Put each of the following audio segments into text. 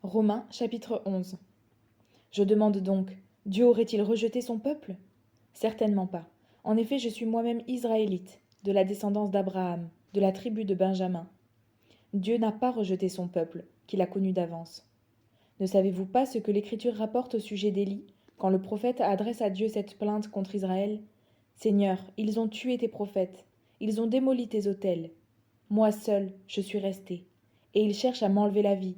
Romains chapitre 11. Je demande donc, Dieu aurait-il rejeté son peuple? Certainement pas. En effet, je suis moi-même israélite, de la descendance d'Abraham, de la tribu de Benjamin. Dieu n'a pas rejeté son peuple, qu'il a connu d'avance. Ne savez-vous pas ce que l'Écriture rapporte au sujet d'Élie, quand le prophète adresse à Dieu cette plainte contre Israël? Seigneur, ils ont tué tes prophètes, ils ont démoli tes autels. Moi seul, je suis resté, et ils cherchent à m'enlever la vie.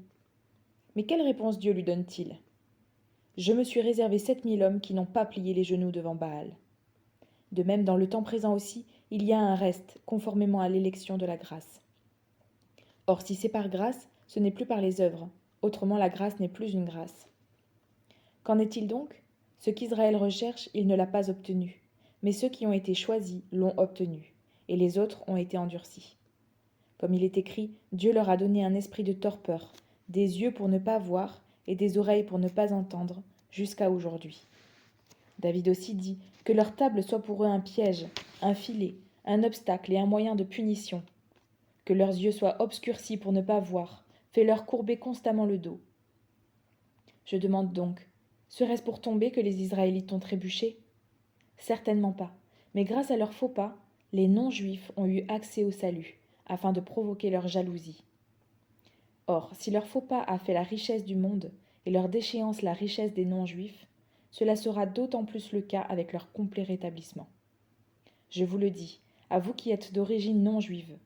Mais quelle réponse Dieu lui donne-t-il? Je me suis réservé 7000 hommes qui n'ont pas plié les genoux devant Baal. De même, dans le temps présent aussi, il y a un reste, conformément à l'élection de la grâce. Or, si c'est par grâce, ce n'est plus par les œuvres. Autrement, la grâce n'est plus une grâce. Qu'en est-il donc? Ce qu'Israël recherche, il ne l'a pas obtenu. Mais ceux qui ont été choisis l'ont obtenu, et les autres ont été endurcis. Comme il est écrit, Dieu leur a donné un esprit de torpeur, des yeux pour ne pas voir et des oreilles pour ne pas entendre, jusqu'à aujourd'hui. David aussi dit que leur table soit pour eux un piège, un filet, un obstacle et un moyen de punition. Que leurs yeux soient obscurcis pour ne pas voir, fais-leur courber constamment le dos. Je demande donc, serait-ce pour tomber que les Israélites ont trébuché? Certainement pas, mais grâce à leurs faux pas, les non-juifs ont eu accès au salut, afin de provoquer leur jalousie. Or, si leur faux pas a fait la richesse du monde, et leur déchéance la richesse des non-juifs, cela sera d'autant plus le cas avec leur complet rétablissement. Je vous le dis, à vous qui êtes d'origine non-juive,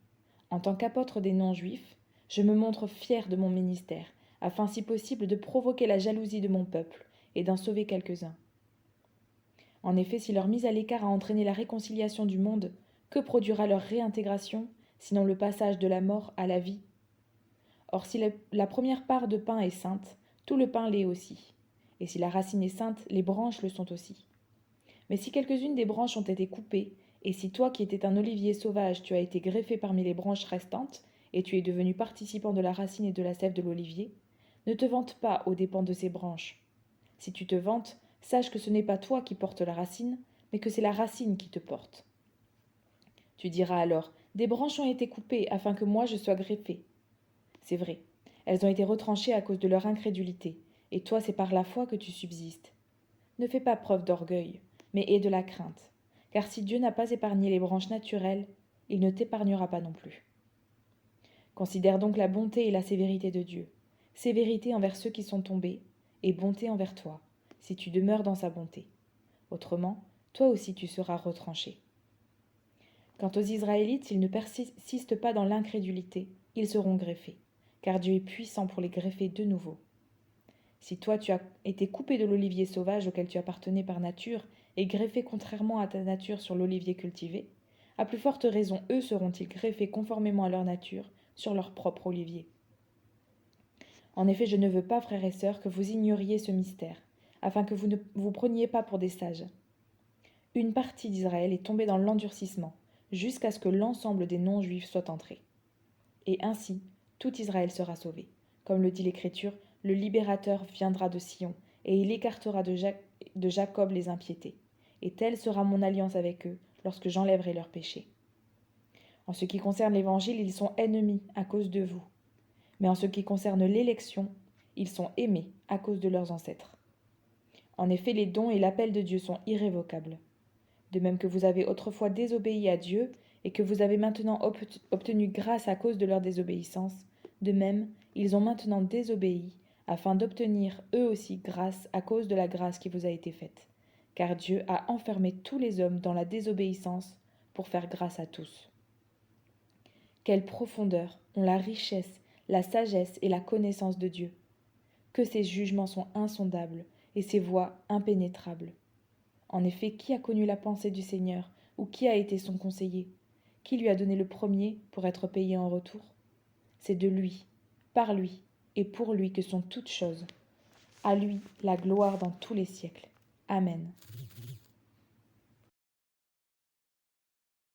en tant qu'apôtre des non-juifs, je me montre fier de mon ministère, afin si possible de provoquer la jalousie de mon peuple, et d'en sauver quelques-uns. En effet, si leur mise à l'écart a entraîné la réconciliation du monde, que produira leur réintégration, sinon le passage de la mort à la vie? Or, si la première part de pain est sainte, tout le pain l'est aussi. Et si la racine est sainte, les branches le sont aussi. Mais si quelques-unes des branches ont été coupées, et si toi qui étais un olivier sauvage, tu as été greffé parmi les branches restantes, et tu es devenu participant de la racine et de la sève de l'olivier, ne te vante pas aux dépens de ces branches. Si tu te vantes, sache que ce n'est pas toi qui portes la racine, mais que c'est la racine qui te porte. Tu diras alors, des branches ont été coupées afin que moi je sois greffé. C'est vrai, elles ont été retranchées à cause de leur incrédulité, et toi c'est par la foi que tu subsistes. Ne fais pas preuve d'orgueil, mais aie de la crainte, car si Dieu n'a pas épargné les branches naturelles, il ne t'épargnera pas non plus. Considère donc la bonté et la sévérité de Dieu, sévérité envers ceux qui sont tombés, et bonté envers toi, si tu demeures dans sa bonté. Autrement, toi aussi tu seras retranché. Quant aux Israélites, s'ils ne persistent pas dans l'incrédulité, ils seront greffés, car Dieu est puissant pour les greffer de nouveau. Si toi tu as été coupé de l'olivier sauvage auquel tu appartenais par nature et greffé contrairement à ta nature sur l'olivier cultivé, à plus forte raison eux seront-ils greffés conformément à leur nature sur leur propre olivier. En effet, je ne veux pas, frères et sœurs, que vous ignoriez ce mystère, afin que vous ne vous preniez pas pour des sages. Une partie d'Israël est tombée dans l'endurcissement, jusqu'à ce que l'ensemble des non-juifs soit entré. Et ainsi, tout Israël sera sauvé. Comme le dit l'Écriture, le libérateur viendra de Sion, et il écartera de Jacob les impiétés. Et telle sera mon alliance avec eux, lorsque j'enlèverai leurs péchés. En ce qui concerne l'Évangile, ils sont ennemis à cause de vous. Mais en ce qui concerne l'élection, ils sont aimés à cause de leurs ancêtres. En effet, les dons et l'appel de Dieu sont irrévocables. De même que vous avez autrefois désobéi à Dieu, et que vous avez maintenant obtenu grâce à cause de leur désobéissance, de même, ils ont maintenant désobéi, afin d'obtenir eux aussi grâce à cause de la grâce qui vous a été faite. Car Dieu a enfermé tous les hommes dans la désobéissance pour faire grâce à tous. Quelle profondeur ont la richesse, la sagesse et la connaissance de Dieu! Que ses jugements sont insondables et ses voies impénétrables! En effet, qui a connu la pensée du Seigneur, ou qui a été son conseiller? Qui lui a donné le premier pour être payé en retour? C'est de lui, par lui et pour lui que sont toutes choses. À lui la gloire dans tous les siècles. Amen.